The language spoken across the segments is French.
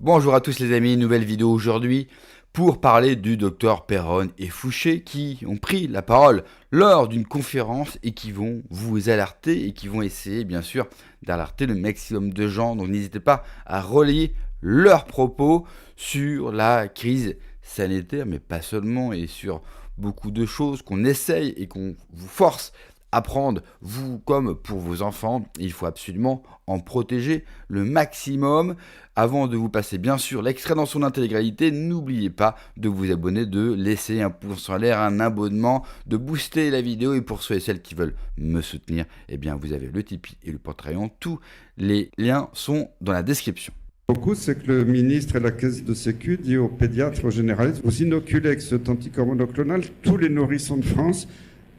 Bonjour à tous les amis, nouvelle vidéo aujourd'hui pour parler du docteur Perron et Fouché qui ont pris la parole lors d'une conférence et qui vont vous alerter et qui vont essayer bien sûr d'alerter le maximum de gens. Donc n'hésitez pas à relayer leurs propos sur la crise sanitaire, mais pas seulement, et sur beaucoup de choses qu'on essaye et qu'on vous force à prendre, vous comme pour vos enfants. Il faut absolument en protéger le maximum. Avant de vous passer bien sûr l'extrait dans son intégralité, n'oubliez pas de vous abonner, de laisser un pouce en l'air, un abonnement, de booster la vidéo. Et pour ceux et celles qui veulent me soutenir, eh bien vous avez le Tipeee et le Patreon. Tous les liens sont dans la description. Beaucoup, c'est que le ministre et la caisse de sécu dit aux pédiatres, aux généralistes, vous inoculez avec cet anticorps monoclonal tous les nourrissons de France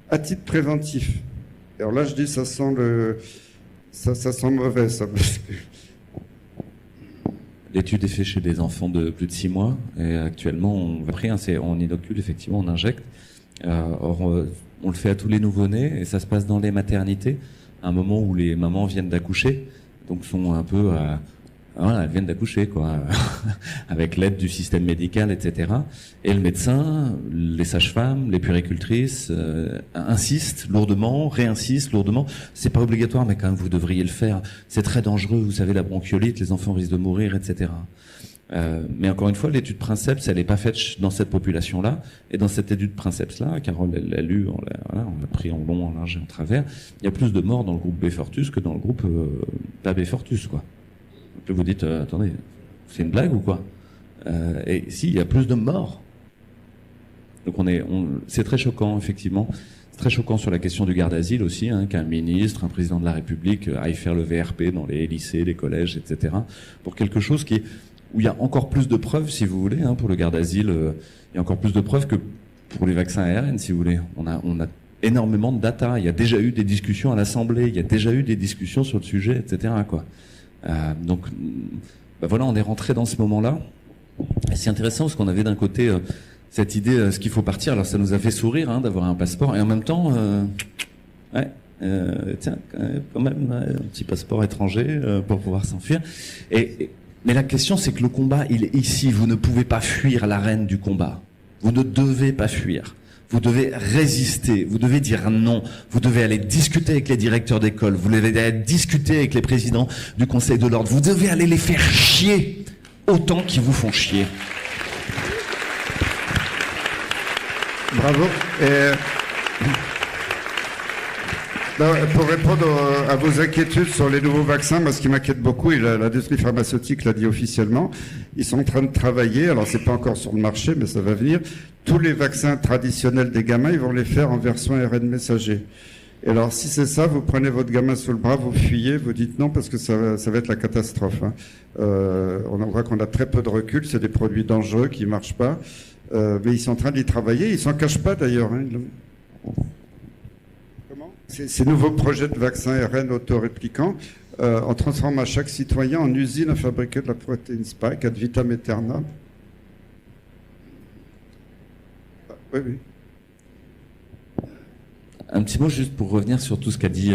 à titre préventif. Alors là, je dis, ça sent mauvais, ça. L'étude est faite chez des enfants de plus de 6 mois et actuellement, on inocule, effectivement, on injecte. On le fait à tous les nouveau-nés et ça se passe dans les maternités, à un moment où les mamans viennent d'accoucher, donc sont un peu... Voilà, elles viennent d'accoucher, quoi, avec l'aide du système médical, etc. Et le médecin, les sages-femmes, les puéricultrices insistent lourdement, réinsistent lourdement. C'est pas obligatoire, mais quand même, vous devriez le faire. C'est très dangereux, vous savez, la bronchiolite, les enfants risquent de mourir, etc. Mais encore une fois, l'étude Princeps, elle n'est pas faite dans cette population-là. Et dans cette étude Princeps-là, Carole l'a lu, on l'a pris en long, en large et en travers, il y a plus de morts dans le groupe B-Fortus que dans le groupe pas B-Fortus, quoi. Vous dites, attendez, c'est une blague ou quoi? Et si, il y a plus de morts. Donc c'est très choquant, effectivement. C'est très choquant sur la question du garde d'asile aussi, qu'un ministre, un président de la République aille faire le VRP dans les lycées, les collèges, etc. Pour quelque chose où il y a encore plus de preuves, si vous voulez, pour le garde d'asile, il y a encore plus de preuves que pour les vaccins ARN, si vous voulez. On a énormément de data. Il y a déjà eu des discussions à l'Assemblée, il y a déjà eu des discussions sur le sujet, etc., quoi. Donc, voilà, on est rentré dans ce moment-là. C'est intéressant parce qu'on avait d'un côté cette idée, ce qu'il faut partir. Alors, ça nous a fait sourire d'avoir un passeport, et en même temps, tiens, quand même, un petit passeport étranger pour pouvoir s'enfuir. Mais la question, c'est que le combat, il est ici. Vous ne pouvez pas fuir l'arène du combat. Vous ne devez pas fuir. Vous devez résister, vous devez dire non, vous devez aller discuter avec les directeurs d'école, vous devez aller discuter avec les présidents du Conseil de l'Ordre, vous devez aller les faire chier autant qu'ils vous font chier. Bravo. Pour répondre à vos inquiétudes sur les nouveaux vaccins, moi, ce qui m'inquiète beaucoup, et l'industrie pharmaceutique l'a dit officiellement, ils sont en train de travailler, alors c'est pas encore sur le marché, mais ça va venir, tous les vaccins traditionnels des gamins, ils vont les faire en version ARN messager. Et alors, si c'est ça, vous prenez votre gamin sous le bras, vous fuyez, vous dites non, parce que ça va être la catastrophe. On voit qu'on a très peu de recul, c'est des produits dangereux qui marchent pas, mais ils sont en train d'y travailler, ils s'en cachent pas d'ailleurs. Ces nouveaux projets de vaccins ARN autoréplicants, on transforme à chaque citoyen en usine à fabriquer de la protéine spike ad vitam aeternam. Oui, oui. Un petit mot juste pour revenir sur tout ce qu'a dit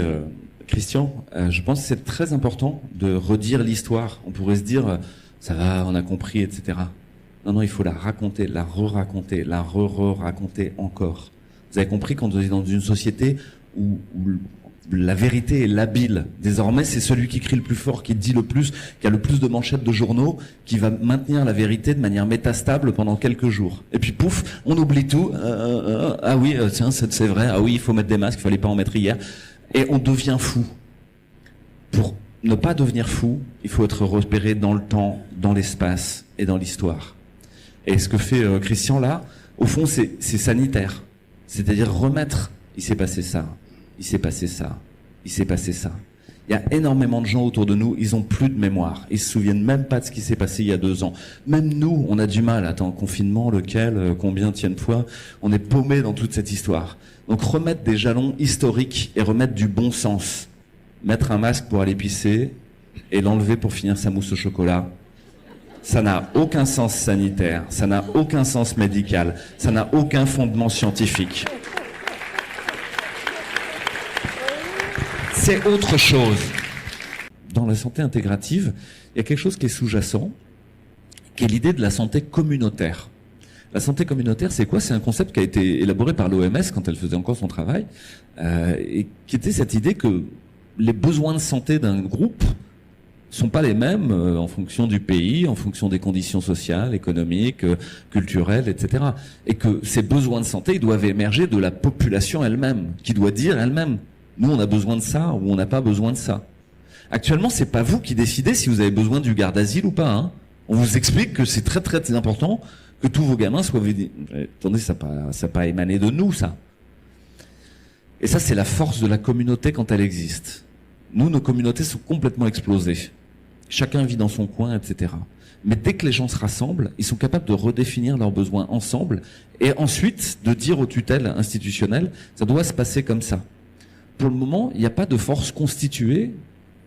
Christian. Je pense que c'est très important de redire l'histoire. On pourrait se dire, ça va, on a compris, etc. Non, il faut la raconter, la re-raconter, la re-raconter encore. Vous avez compris qu'on est dans une société où la vérité est labile. Désormais, c'est celui qui crie le plus fort, qui dit le plus, qui a le plus de manchettes de journaux, qui va maintenir la vérité de manière métastable pendant quelques jours. Et puis pouf, on oublie tout. Ah oui, tiens, c'est vrai. Ah oui, il faut mettre des masques, il fallait pas en mettre hier. Et on devient fou. Pour ne pas devenir fou, il faut être repéré dans le temps, dans l'espace et dans l'histoire. Et ce que fait Christian là, au fond, c'est sanitaire. C'est-à-dire remettre, il s'est passé ça. Il s'est passé ça, il s'est passé ça. Il y a énormément de gens autour de nous, ils ont plus de mémoire. Ils se souviennent même pas de ce qui s'est passé il y a 2 ans. Même nous, on a du mal. Attends, confinement, lequel, combien, tienne fois. On est paumé dans toute cette histoire. Donc remettre des jalons historiques et remettre du bon sens. Mettre un masque pour aller pisser et l'enlever pour finir sa mousse au chocolat. Ça n'a aucun sens sanitaire, ça n'a aucun sens médical, ça n'a aucun fondement scientifique. C'est autre chose. Dans la santé intégrative, il y a quelque chose qui est sous-jacent, qui est l'idée de la santé communautaire. La santé communautaire, c'est quoi? C'est un concept qui a été élaboré par l'OMS quand elle faisait encore son travail, et qui était cette idée que les besoins de santé d'un groupe sont pas les mêmes en fonction du pays, en fonction des conditions sociales, économiques, culturelles, etc. Et que ces besoins de santé, ils doivent émerger de la population elle-même, qui doit dire elle-même, nous on a besoin de ça ou on n'a pas besoin de ça. Actuellement, c'est pas vous qui décidez si vous avez besoin du garde asile ou pas. Hein. On vous explique que c'est très très important que tous vos gamins soient... Attendez, ça n'a pas émané de nous, ça. Et ça, c'est la force de la communauté quand elle existe. Nous, nos communautés sont complètement explosées. Chacun vit dans son coin, etc. Mais dès que les gens se rassemblent, ils sont capables de redéfinir leurs besoins ensemble et ensuite de dire aux tutelles institutionnelles, ça doit se passer comme ça. Pour le moment, il n'y a pas de force constituée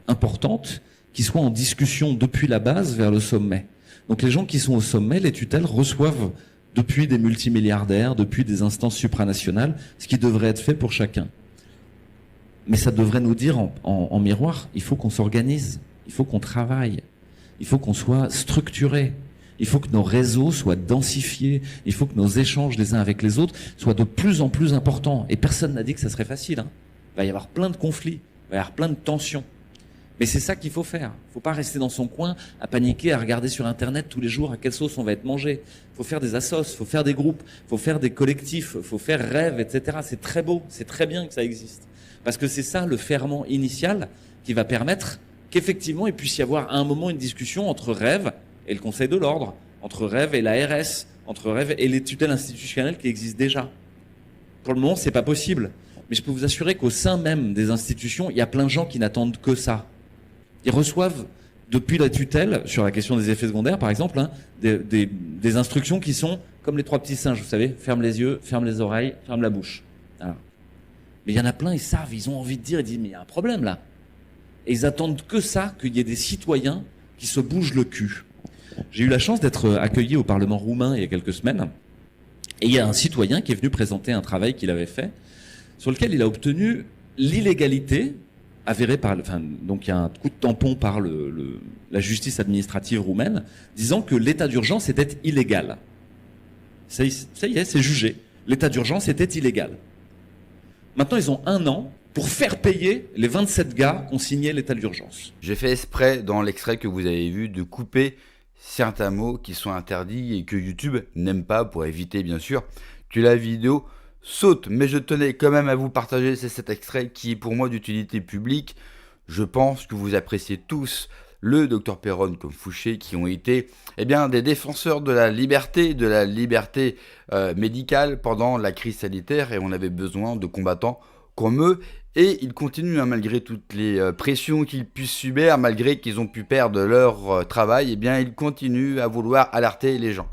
importante qui soit en discussion depuis la base vers le sommet. Donc les gens qui sont au sommet, les tutelles reçoivent depuis des multimilliardaires, depuis des instances supranationales, ce qui devrait être fait pour chacun. Mais ça devrait nous dire en miroir, il faut qu'on s'organise, il faut qu'on travaille, il faut qu'on soit structuré, il faut que nos réseaux soient densifiés, il faut que nos échanges les uns avec les autres soient de plus en plus importants. Et personne n'a dit que ça serait facile. Hein. Il va y avoir plein de conflits, il va y avoir plein de tensions. Mais c'est ça qu'il faut faire. Il ne faut pas rester dans son coin à paniquer, à regarder sur Internet tous les jours à quelle sauce on va être mangé. Il faut faire des assos, il faut faire des groupes, il faut faire des collectifs, il faut faire rêve, etc. C'est très beau, c'est très bien que ça existe. Parce que c'est ça le ferment initial qui va permettre qu'effectivement il puisse y avoir à un moment une discussion entre rêve et le Conseil de l'Ordre, entre rêve et l'ARS, entre rêve et les tutelles institutionnelles qui existent déjà. Pour le moment, c'est pas possible. Mais je peux vous assurer qu'au sein même des institutions, il y a plein de gens qui n'attendent que ça. Ils reçoivent, depuis la tutelle, sur la question des effets secondaires, par exemple, hein, des instructions qui sont comme les 3 petits singes, vous savez, ferme les yeux, ferme les oreilles, ferme la bouche. Voilà. Mais il y en a plein, ils savent, ils ont envie de dire, ils disent, mais il y a un problème là. Et ils attendent que ça, qu'il y ait des citoyens qui se bougent le cul. J'ai eu la chance d'être accueilli au Parlement roumain il y a quelques semaines, et il y a un citoyen qui est venu présenter un travail qu'il avait fait, sur lequel il a obtenu l'illégalité avéré donc il y a un coup de tampon par la justice administrative roumaine, disant que l'état d'urgence était illégal. Ça y est, c'est jugé. L'état d'urgence était illégal. Maintenant, ils ont 1 an pour faire payer les 27 gars qui ont signé l'état d'urgence. J'ai fait exprès, dans l'extrait que vous avez vu, de couper certains mots qui sont interdits et que YouTube n'aime pas, pour éviter, bien sûr, que la vidéo saute, mais je tenais quand même à vous partager cet extrait qui est pour moi d'utilité publique. Je pense que vous appréciez tous le Dr Péronne comme Fouché, qui ont été des défenseurs de la liberté médicale pendant la crise sanitaire, et on avait besoin de combattants comme eux, et ils continuent, malgré toutes les pressions qu'ils puissent subir, malgré qu'ils ont pu perdre leur travail, ils continuent à vouloir alerter les gens.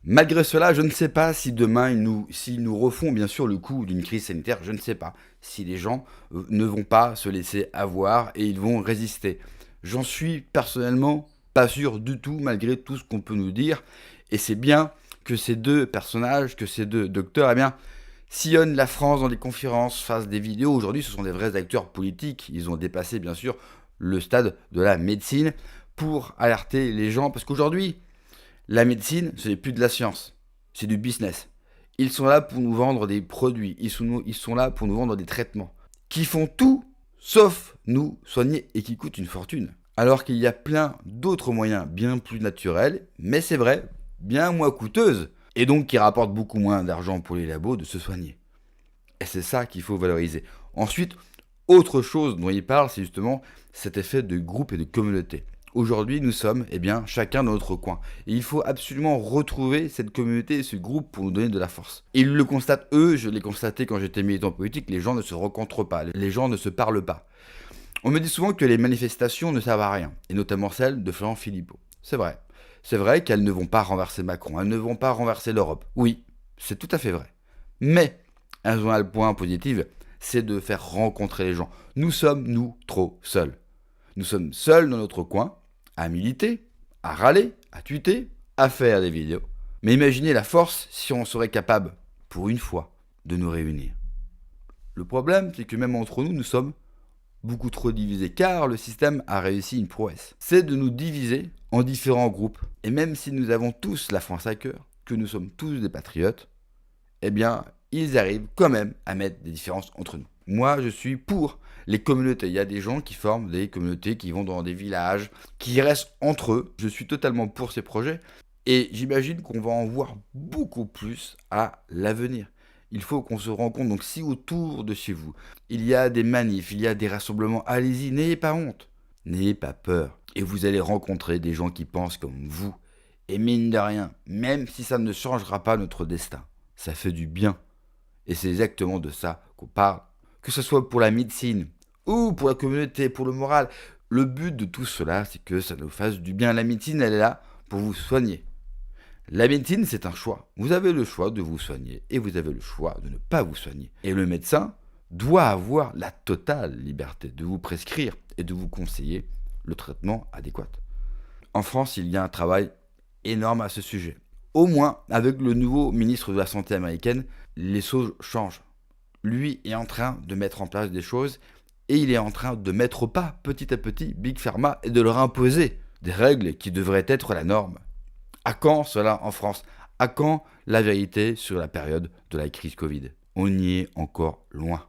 Malgré cela, je ne sais pas si demain, s'ils nous refont bien sûr le coup d'une crise sanitaire, je ne sais pas si les gens ne vont pas se laisser avoir et ils vont résister. J'en suis personnellement pas sûr du tout, malgré tout ce qu'on peut nous dire. Et c'est bien que ces 2 personnages, que ces 2 docteurs, sillonnent la France dans des conférences, fassent des vidéos. Aujourd'hui, ce sont des vrais acteurs politiques. Ils ont dépassé bien sûr le stade de la médecine pour alerter les gens. Parce qu'aujourd'hui, la médecine, ce n'est plus de la science, c'est du business. Ils sont là pour nous vendre des produits, ils sont là pour nous vendre des traitements, qui font tout sauf nous soigner et qui coûtent une fortune. Alors qu'il y a plein d'autres moyens bien plus naturels, mais c'est vrai, bien moins coûteuses, et donc qui rapportent beaucoup moins d'argent pour les labos de se soigner. Et c'est ça qu'il faut valoriser. Ensuite, autre chose dont il parle, c'est justement cet effet de groupe et de communauté. Aujourd'hui, nous sommes chacun dans notre coin. Et il faut absolument retrouver cette communauté et ce groupe pour nous donner de la force. Et ils le constatent, eux, je l'ai constaté quand j'étais militant politique, les gens ne se rencontrent pas, les gens ne se parlent pas. On me dit souvent que les manifestations ne servent à rien, et notamment celles de Florent Philippot. C'est vrai. C'est vrai qu'elles ne vont pas renverser Macron, elles ne vont pas renverser l'Europe. Oui, c'est tout à fait vrai. Mais, elles ont un point positif, c'est de faire rencontrer les gens. Nous sommes, nous, trop seuls. Nous sommes seuls dans notre coin, à militer, à râler, à tweeter, à faire des vidéos. Mais imaginez la force si on serait capable, pour une fois, de nous réunir. Le problème, c'est que même entre nous, nous sommes beaucoup trop divisés, car le système a réussi une prouesse. C'est de nous diviser en différents groupes. Et même si nous avons tous la France à cœur, que nous sommes tous des patriotes, eh bien, ils arrivent quand même à mettre des différences entre nous. Moi, je suis pour les communautés. Il y a des gens qui forment des communautés, qui vont dans des villages, qui restent entre eux. Je suis totalement pour ces projets. Et j'imagine qu'on va en voir beaucoup plus à l'avenir. Il faut qu'on se rende compte, donc si autour de chez vous, il y a des manifs, il y a des rassemblements, allez-y, n'ayez pas honte, n'ayez pas peur. Et vous allez rencontrer des gens qui pensent comme vous. Et mine de rien, même si ça ne changera pas notre destin, ça fait du bien. Et c'est exactement de ça qu'on parle. Que ce soit pour la médecine ou pour la communauté, pour le moral. Le but de tout cela, c'est que ça nous fasse du bien. La médecine, elle est là pour vous soigner. La médecine, c'est un choix. Vous avez le choix de vous soigner et vous avez le choix de ne pas vous soigner. Et le médecin doit avoir la totale liberté de vous prescrire et de vous conseiller le traitement adéquat. En France, il y a un travail énorme à ce sujet. Au moins, avec le nouveau ministre de la Santé américaine, les choses changent. Lui est en train de mettre en place des choses et il est en train de mettre au pas petit à petit Big Pharma et de leur imposer des règles qui devraient être la norme. À quand cela en France? À quand la vérité sur la période de la crise Covid? On y est encore loin.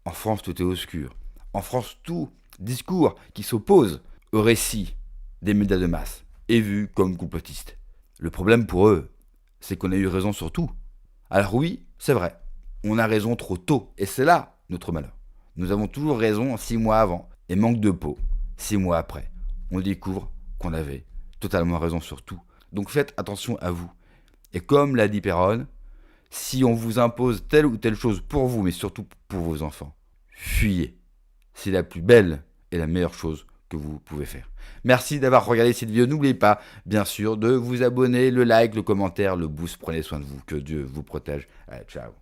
En France, tout est obscur. En France, tout discours qui s'oppose au récit des médias de masse est vu comme complotiste. Le problème pour eux, c'est qu'on a eu raison sur tout. Alors oui, c'est vrai, on a raison trop tôt, et c'est là notre malheur. Nous avons toujours raison 6 mois avant, et manque de peau, 6 mois après. On découvre qu'on avait totalement raison sur tout. Donc faites attention à vous. Et comme l'a dit Péronne, si on vous impose telle ou telle chose pour vous, mais surtout pour vos enfants, fuyez. C'est la plus belle et la meilleure chose que vous pouvez faire. Merci d'avoir regardé cette vidéo. N'oubliez pas, bien sûr, de vous abonner, le like, le commentaire, le boost. Prenez soin de vous. Que Dieu vous protège. Allez, ciao.